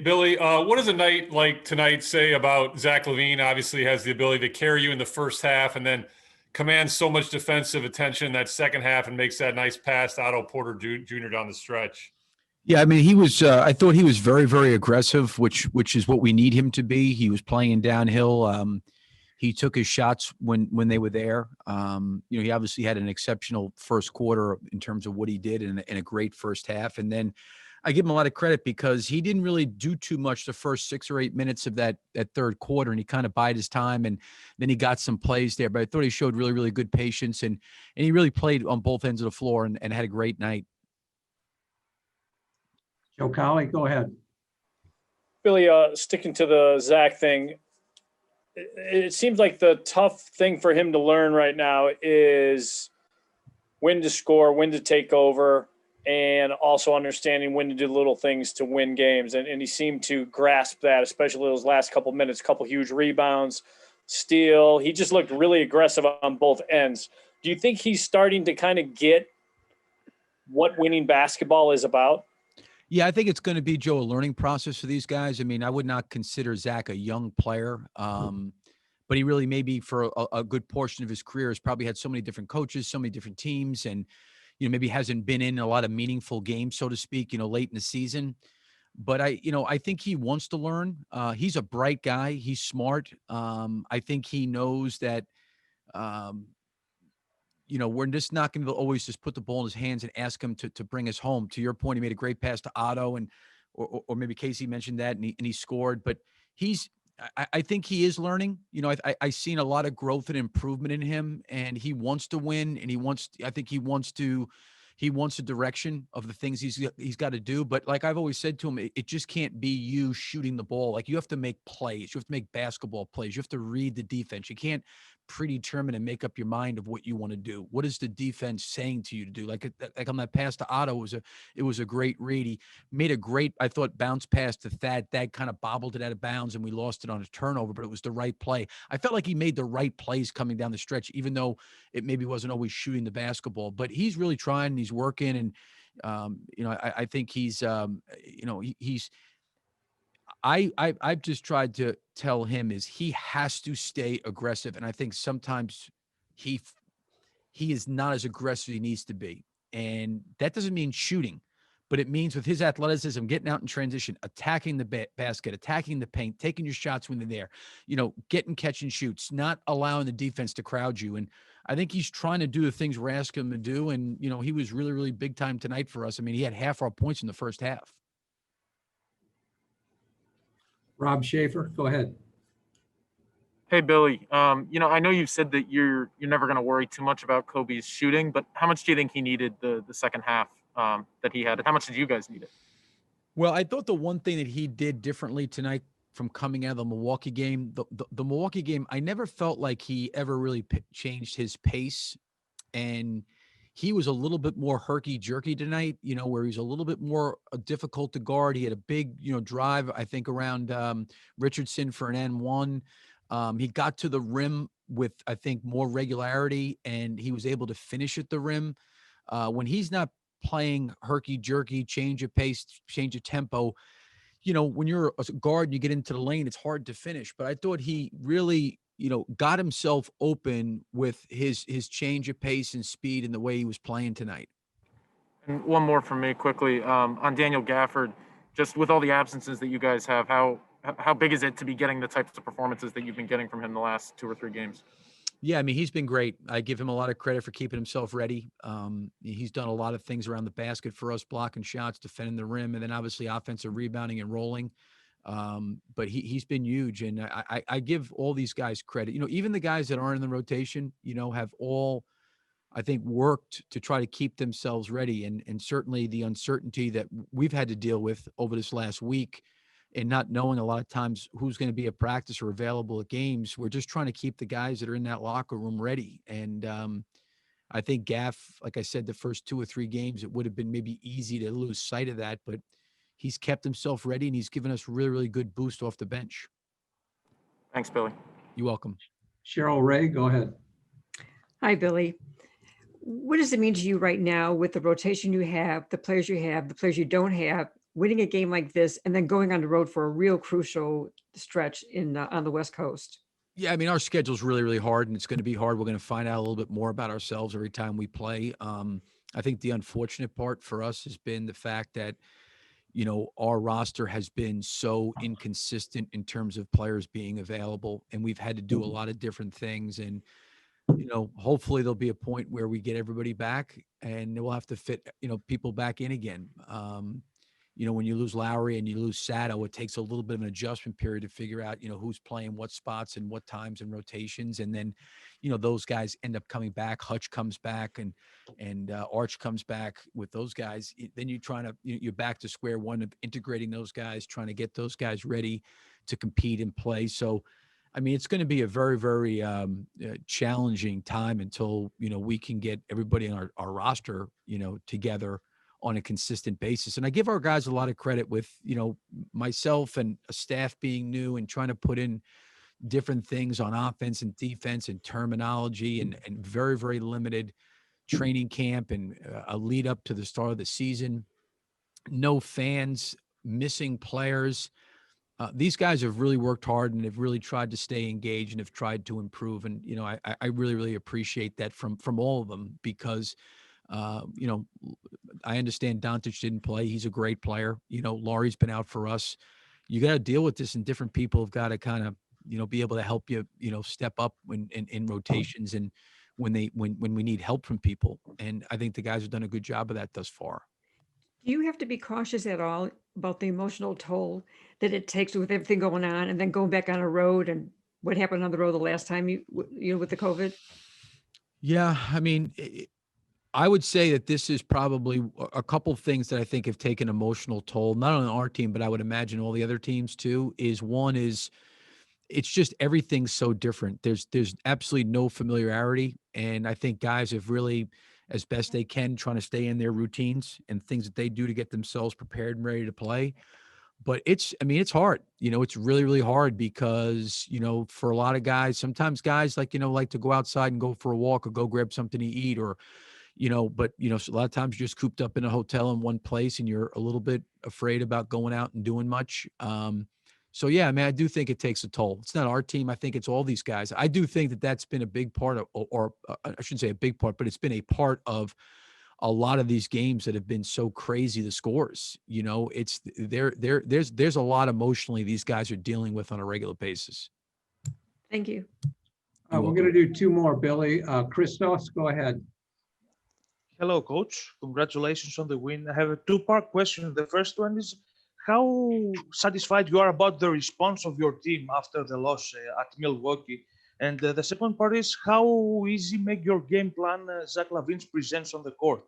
Billy, what does a night like tonight say about Zach LaVine? Obviously has the ability to carry you in the first half and then commands so much defensive attention in that second half and makes that nice pass to Otto Porter Jr. down the stretch. Yeah, I mean, he was. I thought he was very, very aggressive, which is what we need him to be. He was playing downhill. He took his shots when they were there. He obviously had an exceptional first quarter in terms of what he did and a great first half. And then I give him a lot of credit because he didn't really do too much the first 6 or 8 minutes of that third quarter, and he kind of bided his time, and then he got some plays there. But I thought he showed really, really good patience, and he really played on both ends of the floor and had a great night. Joe Cowley, go ahead. Billy, sticking to the Zach thing, it seems like the tough thing for him to learn right now is when to score, when to take over, and also understanding when to do little things to win games. And he seemed to grasp that, especially those last couple minutes, couple huge rebounds, steal. He just looked really aggressive on both ends. Do you think he's starting to kind of get what winning basketball is about? Yeah, I think it's going to be, Joe, a learning process for these guys. I mean, I would not consider Zach a young player, but he really maybe for a good portion of his career has probably had so many different coaches, so many different teams, and maybe hasn't been in a lot of meaningful games, so to speak, late in the season. But I think he wants to learn. He's a bright guy. He's smart. I think he knows that. We're just not going to always just put the ball in his hands and ask him to bring us home. To your point, he made a great pass to Otto, or maybe Casey mentioned that, and he scored. But I think he is learning. I've seen a lot of growth and improvement in him, and he wants to win, and I think he wants a direction of the things he's got to do. But like I've always said to him, it just can't be you shooting the ball. Like, you have to make plays. You have to make basketball plays. You have to read the defense. You can't predetermine and make up your mind of what you want to do. What is the defense saying to you to do? Like on that pass to Otto, it was a great read. He made a great, I thought, bounce pass to Thad. Thad kind of bobbled it out of bounds, and we lost it on a turnover, but it was the right play. I felt like he made the right plays coming down the stretch, even though it maybe wasn't always shooting the basketball. But he's really trying, and he's working, and I think he's I've just tried to tell him is he has to stay aggressive. And I think sometimes he is not as aggressive as he needs to be. And that doesn't mean shooting, but it means with his athleticism, getting out in transition, attacking the basket, attacking the paint, taking your shots when they're there, getting catch and shoots, not allowing the defense to crowd you. And I think he's trying to do the things we're asking him to do. And, he was really, really big time tonight for us. I mean, he had half our points in the first half. Rob Schaefer, go ahead. Hey, Billy. I know you've said that you're never going to worry too much about Kobe's shooting, but how much do you think he needed the second half that he had? And how much did you guys need it? Well, I thought the one thing that he did differently tonight from coming out of the Milwaukee game, the Milwaukee game, I never felt like he ever really changed his pace. And he was a little bit more herky-jerky tonight, where he's a little bit more difficult to guard. He had a big, drive, I think, around Richardson for an N1. He got to the rim with, I think, more regularity, and he was able to finish at the rim. When he's not playing herky-jerky, change of pace, change of tempo, when you're a guard and you get into the lane, it's hard to finish. But I thought he really got himself open with his change of pace and speed and the way he was playing tonight. And one more from me quickly on Daniel Gafford, just with all the absences that you guys have, how big is it to be getting the types of performances that you've been getting from him the last 2 or 3 games? Yeah, I mean, he's been great. I give him a lot of credit for keeping himself ready. He's done a lot of things around the basket for us, blocking shots, defending the rim, and then obviously offensive rebounding and rolling. But he's been huge, and I give all these guys credit. Even the guys that aren't in the rotation, have all, I think, worked to try to keep themselves ready. And certainly the uncertainty that we've had to deal with over this last week and not knowing a lot of times who's going to be at practice or available at games, we're just trying to keep the guys that are in that locker room ready. And I think Gaff, like I said, the first 2 or 3 games, it would have been maybe easy to lose sight of that, but he's kept himself ready, and he's given us really, really good boost off the bench. Thanks, Billy. You're welcome. Cheryl Ray, go ahead. Hi, Billy. What does it mean to you right now with the rotation you have, the players you don't have? winning a game like this and then going on the road for a real crucial stretch on the West Coast? Yeah, I mean, our schedule's really, really hard, and it's going to be hard. We're going to find out a little bit more about ourselves every time we play. I think the unfortunate part for us has been the fact that, our roster has been so inconsistent in terms of players being available, and we've had to do a lot of different things. And, hopefully there'll be a point where we get everybody back and we'll have to fit, people back in again. When you lose Lowry and you lose Sato, it takes a little bit of an adjustment period to figure out, who's playing what spots and what times and rotations. And then, those guys end up coming back. Hutch comes back and Arch comes back with those guys. Then you're back to square one of integrating those guys, trying to get those guys ready to compete and play. So, I mean, it's going to be a very, very challenging time until, we can get everybody on our roster, together on a consistent basis. And I give our guys a lot of credit with, myself and a staff being new and trying to put in different things on offense and defense and terminology and very, very limited training camp and a lead up to the start of the season. No fans, missing players. These guys have really worked hard and have really tried to stay engaged and have tried to improve. And, I really, really appreciate that from all of them because, I understand Doncic didn't play. He's a great player. Laurie's been out for us. You got to deal with this, and different people have got to kind of, be able to help you, step up in rotations and when we need help from people. And I think the guys have done a good job of that thus far. Do you have to be cautious at all about the emotional toll that it takes with everything going on and then going back on a road and what happened on the road the last time with the COVID? Yeah, I mean, I would say that this is probably a couple things that I think have taken emotional toll, not on our team, but I would imagine all the other teams too. One is it's just everything's so different. There's absolutely no familiarity, and I think guys have really, as best they can, trying to stay in their routines and things that they do to get themselves prepared and ready to play. But it's hard. It's really, really hard because, for a lot of guys, sometimes guys like to go outside and go for a walk or go grab something to eat or, so a lot of times you're just cooped up in a hotel in one place and you're a little bit afraid about going out and doing much. So yeah, I mean, I do think it takes a toll. It's not our team. I think it's all these guys. I do think that that's been a big part of, or I shouldn't say a big part, but it's been a part of a lot of these games that have been so crazy. The scores, it's there's a lot emotionally these guys are dealing with on a regular basis. Thank you. We're going to do two more, Billy. Christos, go ahead. Hello, Coach. Congratulations on the win. I have a two-part question. The first one is how satisfied you are about the response of your team after the loss at Milwaukee. And the second part is how easy make your game plan Zach LaVine's presence on the court.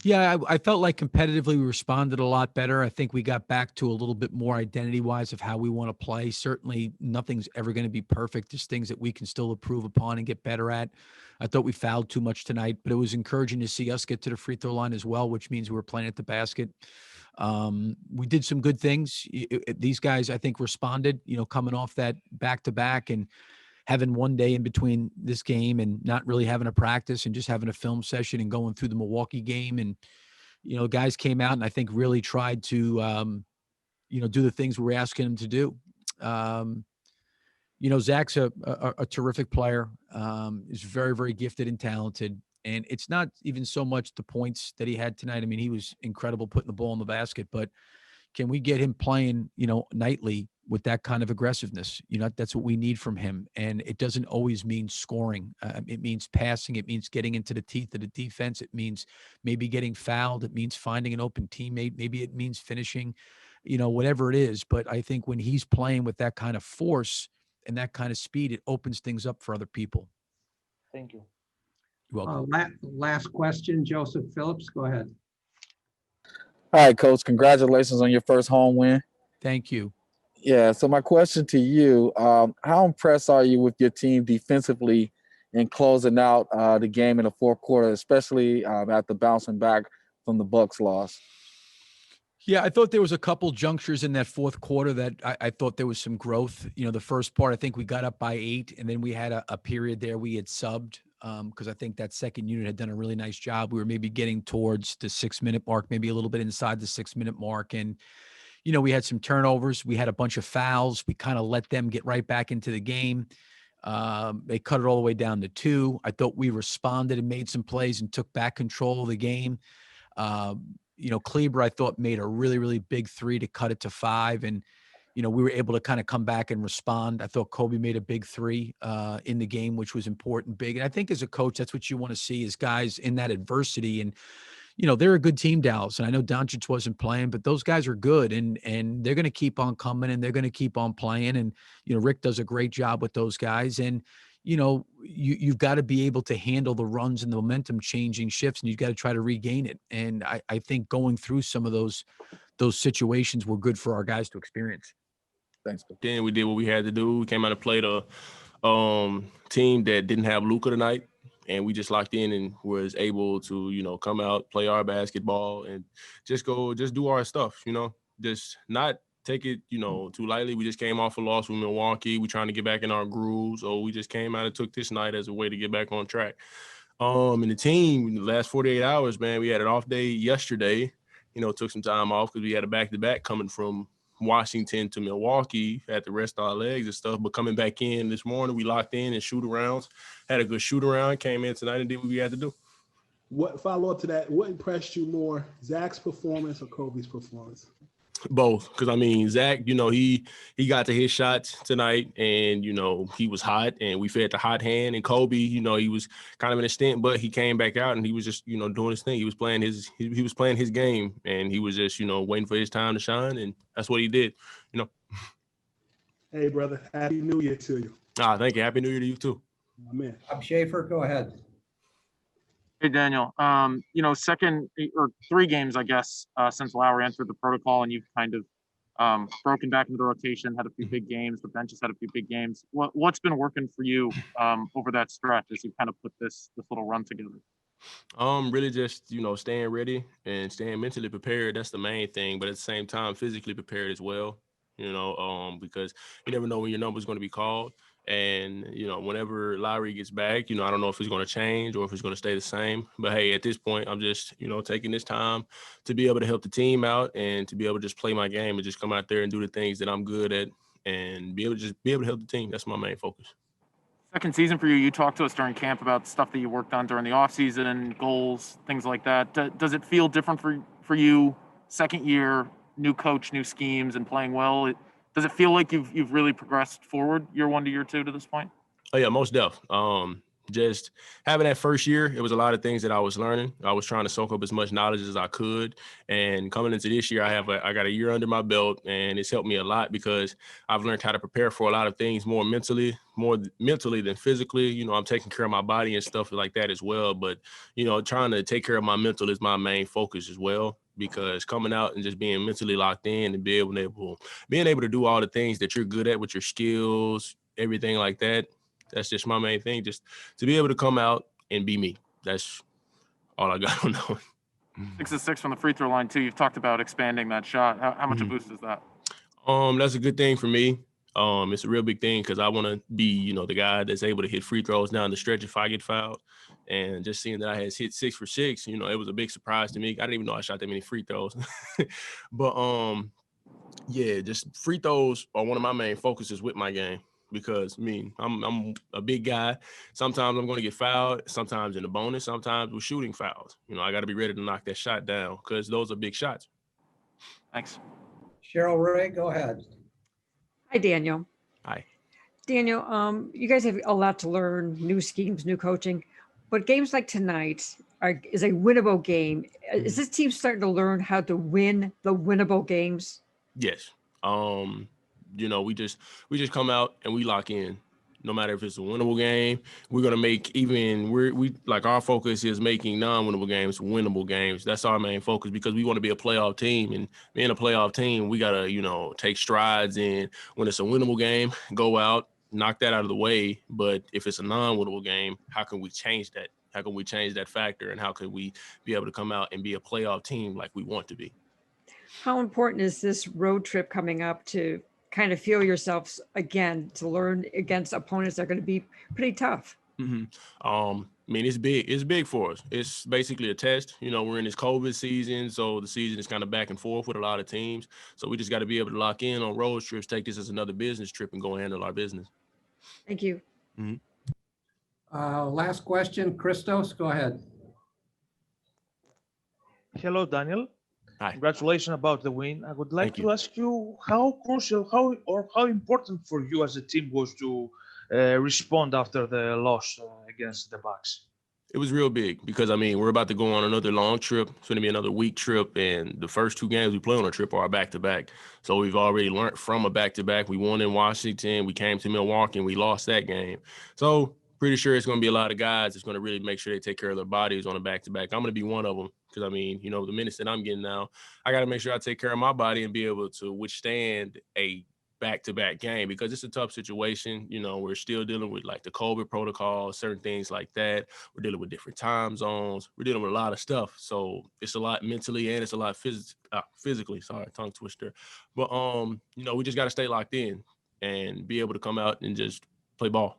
Yeah, I felt like competitively we responded a lot better. I think we got back to a little bit more identity-wise of how we want to play. Certainly nothing's ever going to be perfect. There's things that we can still improve upon and get better at. I thought we fouled too much tonight, but it was encouraging to see us get to the free throw line as well, which means we were playing at the basket. We did some good things. These guys, I think, responded, coming off that back-to-back and having one day in between this game and not really having a practice and just having a film session and going through the Milwaukee game. And, guys came out and I think really tried to, do the things we were asking them to do. Zach's a terrific player. Is very, very gifted and talented. And it's not even so much the points that he had tonight. I mean, he was incredible putting the ball in the basket, but can we get him playing, nightly with that kind of aggressiveness? That's what we need from him. And it doesn't always mean scoring. It means passing. It means getting into the teeth of the defense. It means maybe getting fouled. It means finding an open teammate. Maybe it means finishing, whatever it is. But I think when he's playing with that kind of force and that kind of speed, it opens things up for other people. Thank you. You're welcome. Last question, Joseph Phillips, go ahead. All right, Coach. Congratulations on your first home win. Thank you. Yeah. So my question to you: how impressed are you with your team defensively in closing out the game in the fourth quarter, especially after bouncing back from the Bucks loss? Yeah, I thought there was a couple junctures in that fourth quarter that I thought there was some growth. The first part, I think we got up by 8, and then we had a period there we had subbed. because I think that second unit had done a really nice job. We were maybe getting towards the 6-minute mark, maybe a little bit inside the 6-minute mark. And, we had some turnovers. We had a bunch of fouls. We kind of let them get right back into the game. They cut it all the way down to 2. I thought we responded and made some plays and took back control of the game. Kleber, I thought, made a really, really big 3 to cut it to 5. And, we were able to kind of come back and respond. I thought Kobe made a big 3 in the game, which was important, big. And I think as a coach, that's what you want to see is guys in that adversity. And, they're a good team, Dallas. And I know Doncic wasn't playing, but those guys are good and they're going to keep on coming and they're going to keep on playing. And, Rick does a great job with those guys. And, you've got to be able to handle the runs and the momentum changing shifts, and you've got to try to regain it. And I think going through some of those situations were good for our guys to experience. Thanks. Then we did what we had to do. We came out and played a team that didn't have Luka tonight, and we just locked in and was able to, come out, play our basketball, and just do our stuff. Just not take it, too lightly. We just came off a loss with Milwaukee. We're trying to get back in our groove, so we just came out and took this night as a way to get back on track. And the team, in the last 48 hours, man, we had an off day yesterday. Took some time off because we had a back-to-back coming from Washington to Milwaukee, had to rest our legs and stuff, but coming back in this morning, we locked in and shoot-arounds, had a good shoot-around, came in tonight and did what we had to do. What follow-up to that, what impressed you more, Zach's performance or Kobe's performance? Both, because Zach, he got to his shots tonight, and he was hot, and we fed the hot hand. And Kobe, he was kind of in a stint, but he came back out and he was just doing his thing. He was playing his game, and he was just waiting for his time to shine, and that's what he did. Hey brother, happy New Year to you. Thank you. Happy New Year to you too. Amen. Schaefer, go ahead. Hey, Daniel, second or 3 games, I guess, since Lowry entered the protocol, and you've kind of broken back into the rotation, had a few big games. The bench has had a few big games. What's been working for you over that stretch as you kind of put this little run together? Really just, staying ready and staying mentally prepared. That's the main thing. But at the same time, physically prepared as well, because you never know when your number is going to be called. And, whenever Lowry gets back, I don't know if it's going to change or if it's going to stay the same. But, hey, at this point, I'm just, taking this time to be able to help the team out and to be able to just play my game and just come out there and do the things that I'm good at and be able to help the team. That's my main focus. Second season for you. You talked to us during camp about stuff that you worked on during the offseason, goals, things like that. Does it feel different for you, second year, new coach, new schemes, and playing well? Does it feel like you've really progressed forward year 1 to year 2 to this point? Oh, yeah, most def. Just having that first year, it was a lot of things that I was learning. I was trying to soak up as much knowledge as I could. And coming into this year, I got a year under my belt, and it's helped me a lot because I've learned how to prepare for a lot of things more mentally than physically. I'm taking care of my body and stuff like that as well. But, trying to take care of my mental is my main focus as well. Because coming out and just being mentally locked in and being able to do all the things that you're good at with your skills, everything like that, that's just my main thing. Just to be able to come out and be me. That's all I got on that one. 6 of 6 from the free throw line too. You've talked about expanding that shot. How much a boost is that? That's a good thing for me. It's a real big thing because I want to be, the guy that's able to hit free throws down the stretch if I get fouled. And just seeing that I had hit 6 for 6, it was a big surprise to me. I didn't even know I shot that many free throws. But, yeah, just free throws are one of my main focuses with my game because, I'm a big guy. Sometimes I'm going to get fouled, sometimes in the bonus, sometimes with shooting fouls. I got to be ready to knock that shot down because those are big shots. Thanks. Cheryl Ray, go ahead. Hi, Daniel. Hi. Daniel, you guys have a lot to learn, new schemes, new coaching, but games like tonight is a winnable game. Is this team starting to learn how to win the winnable games? Yes. We just come out and we lock in. No matter if it's a winnable game, we're gonna make our focus is making non-winnable games winnable games. That's our main focus because we want to be a playoff team, and being a playoff team, we gotta take strides in when it's a winnable game, go out, knock that out of the way. But if it's a non-winnable game, how can we change that? How can we change that factor, and how can we be able to come out and be a playoff team like we want to be? How important is this road trip coming up to kind of feel yourselves again, to learn against opponents that are going to be pretty tough? Mm-hmm. I mean, it's big. It's big for us. It's basically a test. You know, we're in this COVID season, so the season is kind of back and forth with a lot of teams. So we just got to be able to lock in on road trips, take this as another business trip, and go handle our business. Thank you. Last question, Christos, go ahead. Hello, Daniel. Hi. Congratulations about the win. I would like Thank to ask you how crucial, how important for you as a team was to respond after the loss against the Bucks. It was real big because, I mean, we're about to go on another long trip. It's going to be another week trip, and the first 2 games we play on a trip are back-to-back. So we've already learned from a back-to-back. We won in Washington. We came to Milwaukee, and we lost that game. So pretty sure it's going to be a lot of guys that's going to really make sure they take care of their bodies on a back-to-back. I'm going to be one of them because, I mean, you know, the minutes that I'm getting now, I got to make sure I take care of my body and be able to withstand a back-to-back game because it's a tough situation. You know, we're still dealing with like the COVID protocol, certain things like that. We're dealing with different time zones. We're dealing with a lot of stuff. So it's a lot mentally and it's a lot physically. Sorry, tongue twister. But, you know, we just got to stay locked in and be able to come out and just play ball.